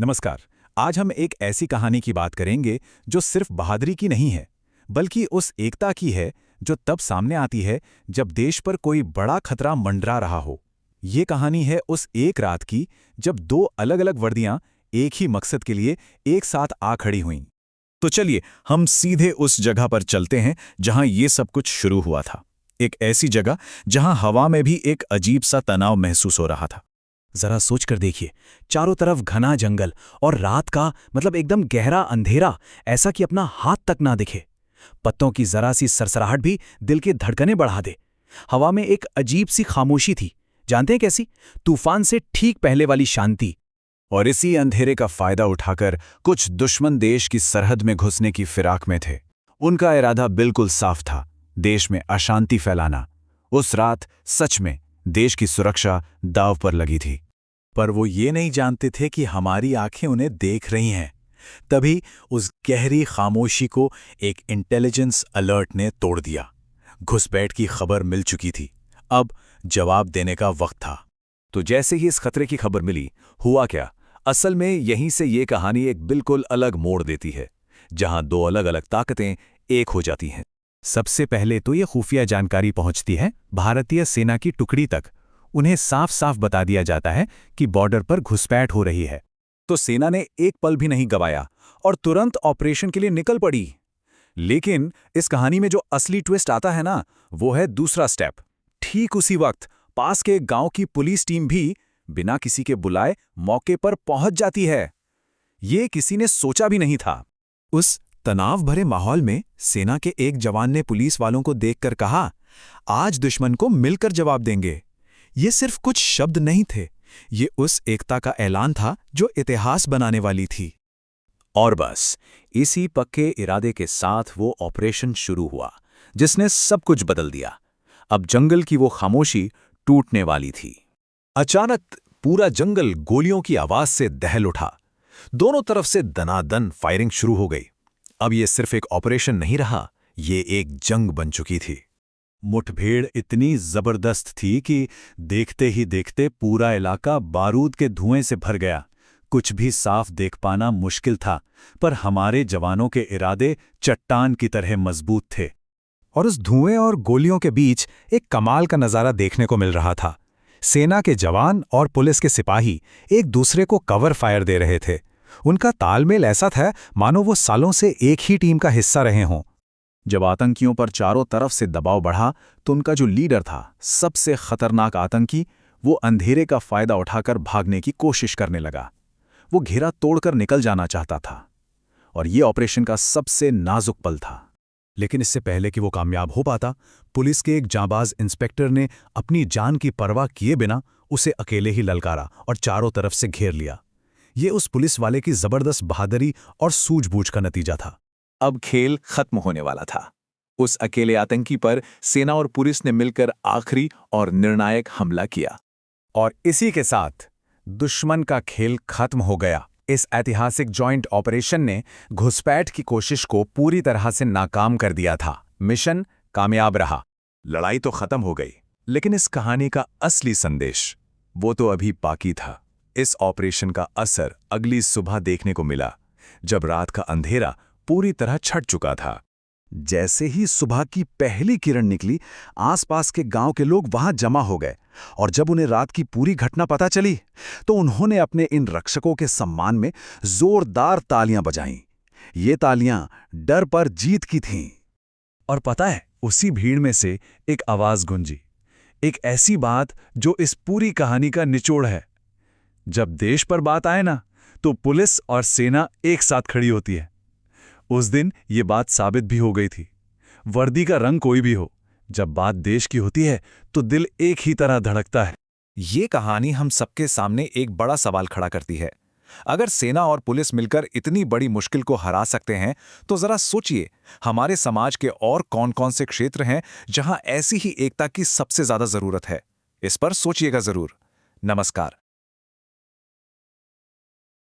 नमस्कार। आज हम एक ऐसी कहानी की बात करेंगे जो सिर्फ बहादुरी की नहीं है, बल्कि उस एकता की है जो तब सामने आती है जब देश पर कोई बड़ा खतरा मंडरा रहा हो। ये कहानी है उस एक रात की जब दो अलग-अलग वर्दियां एक ही मकसद के लिए एक साथ आ खड़ी हुईं। तो चलिए हम सीधे उस जगह पर चलते हैं जहां ये सब कुछ शुरू हुआ था। एक ऐसी जगह जहां हवा में भी एक अजीब सा तनाव महसूस हो रहा था। जरा सोच कर देखिए, चारों तरफ घना जंगल और रात का मतलब एकदम गहरा अंधेरा, ऐसा कि अपना हाथ तक ना दिखे। पत्तों की जरा सी सरसराहट भी दिल के धड़कनें बढ़ा दे। हवा में एक अजीब सी खामोशी थी। जानते हैं कैसी? तूफान से ठीक पहले वाली शांति। और इसी अंधेरे का फायदा उठाकर कुछ दुश्मन देश की सरहद में घुसने की फिराक में थे। उनका इरादा बिल्कुल साफ था, देश में अशांति फैलाना। उस रात सच में देश की सुरक्षा दांव पर लगी थी। पर वो ये नहीं जानते थे कि हमारी आंखें उन्हें देख रही हैं। तभी उस गहरी खामोशी को एक इंटेलिजेंस अलर्ट ने तोड़ दिया। घुसपैठ की खबर मिल चुकी थी, अब जवाब देने का वक्त था। तो जैसे ही इस खतरे की खबर मिली, हुआ क्या? असल में यहीं से ये कहानी एक बिल्कुल अलग मोड़ देती है, जहां दो अलग अलग ताकतें एक हो जाती हैं। सबसे पहले तो ये खुफिया जानकारी पहुंचती है भारतीय सेना की टुकड़ी तक। उन्हें साफ साफ बता दिया जाता है कि बॉर्डर पर घुसपैठ हो रही है। तो सेना ने एक पल भी नहीं गवाया और तुरंत ऑपरेशन के लिए निकल पड़ी। लेकिन इस कहानी में जो असली ट्विस्ट आता है ना, वो है दूसरा स्टेप। ठीक उसी वक्त पास के एक गांव की पुलिस टीम भी बिना किसी के बुलाए मौके पर पहुंच जाती है। ये किसी ने सोचा भी नहीं था। उस तनाव भरे माहौल में सेना के एक जवान ने पुलिस वालों को देखकर कहा, आज दुश्मन को मिलकर जवाब देंगे। ये सिर्फ कुछ शब्द नहीं थे, ये उस एकता का ऐलान था जो इतिहास बनाने वाली थी। और बस इसी पक्के इरादे के साथ वो ऑपरेशन शुरू हुआ, जिसने सब कुछ बदल दिया। अब जंगल की वो खामोशी टूटने वाली थी। अचानक पूरा जंगल गोलियों की आवाज से दहल उठा। दोनों तरफ से दनादन फायरिंग शुरू हो गई। अब ये सिर्फ एक ऑपरेशन नहीं रहा, ये एक जंग बन चुकी थी। मुठभेड़ इतनी जबरदस्त थी कि देखते ही देखते पूरा इलाका बारूद के धुएं से भर गया। कुछ भी साफ देख पाना मुश्किल था, पर हमारे जवानों के इरादे चट्टान की तरह मजबूत थे। और उस धुएं और गोलियों के बीच एक कमाल का नज़ारा देखने को मिल रहा था। सेना के जवान और पुलिस के सिपाही एक दूसरे को कवर फायर दे रहे थे। उनका तालमेल ऐसा था मानो वो सालों से एक ही टीम का हिस्सा रहे हों। जब आतंकियों पर चारों तरफ से दबाव बढ़ा, तो उनका जो लीडर था, सबसे खतरनाक आतंकी, वो अंधेरे का फायदा उठाकर भागने की कोशिश करने लगा। वो घेरा तोड़कर निकल जाना चाहता था। और ये ऑपरेशन का सबसे नाजुक पल था। लेकिन इससे पहले कि वो कामयाब हो पाता, पुलिस के एक जांबाज इंस्पेक्टर ने अपनी जान की परवाह किए बिना उसे अकेले ही ललकारा और चारों तरफ से घेर लिया। ये उस पुलिस वाले की जबरदस्त बहादुरी और सूझबूझ का नतीजा था। अब खेल खत्म होने वाला था। उस अकेले आतंकी पर सेना और पुलिस ने मिलकर आखिरी और निर्णायक हमला किया। और इसी के साथ दुश्मन का खेल खत्म हो गया। इस ऐतिहासिक जॉइंट ऑपरेशन ने घुसपैठ की कोशिश को पूरी तरह से नाकाम कर दिया था। मिशन कामयाब रहा। लड़ाई तो खत्म हो गई, लेकिन इस कहानी का असली संदेश वो तो अभी बाकी था। इस ऑपरेशन का असर अगली सुबह देखने को मिला, जब रात का अंधेरा पूरी तरह छट चुका था। जैसे ही सुबह की पहली किरण निकली, आसपास के गांव के लोग वहां जमा हो गए। और जब उन्हें रात की पूरी घटना पता चली, तो उन्होंने अपने इन रक्षकों के सम्मान में जोरदार तालियां बजाईं। ये तालियां डर पर जीत की थीं। और पता है, उसी भीड़ में से एक आवाज गूंजी, एक ऐसी बात जो इस पूरी कहानी का निचोड़ है। जब देश पर बात आए ना, तो पुलिस और सेना एक साथ खड़ी होती है। उस दिन ये बात साबित भी हो गई थी। वर्दी का रंग कोई भी हो, जब बात देश की होती है तो दिल एक ही तरह धड़कता है। ये कहानी हम सबके सामने एक बड़ा सवाल खड़ा करती है। अगर सेना और पुलिस मिलकर इतनी बड़ी मुश्किल को हरा सकते हैं, तो जरा सोचिए, हमारे समाज के और कौन-कौन से क्षेत्र हैं जहां ऐसी ही एकता की सबसे ज्यादा जरूरत है। इस पर सोचिएगा जरूर। नमस्कार।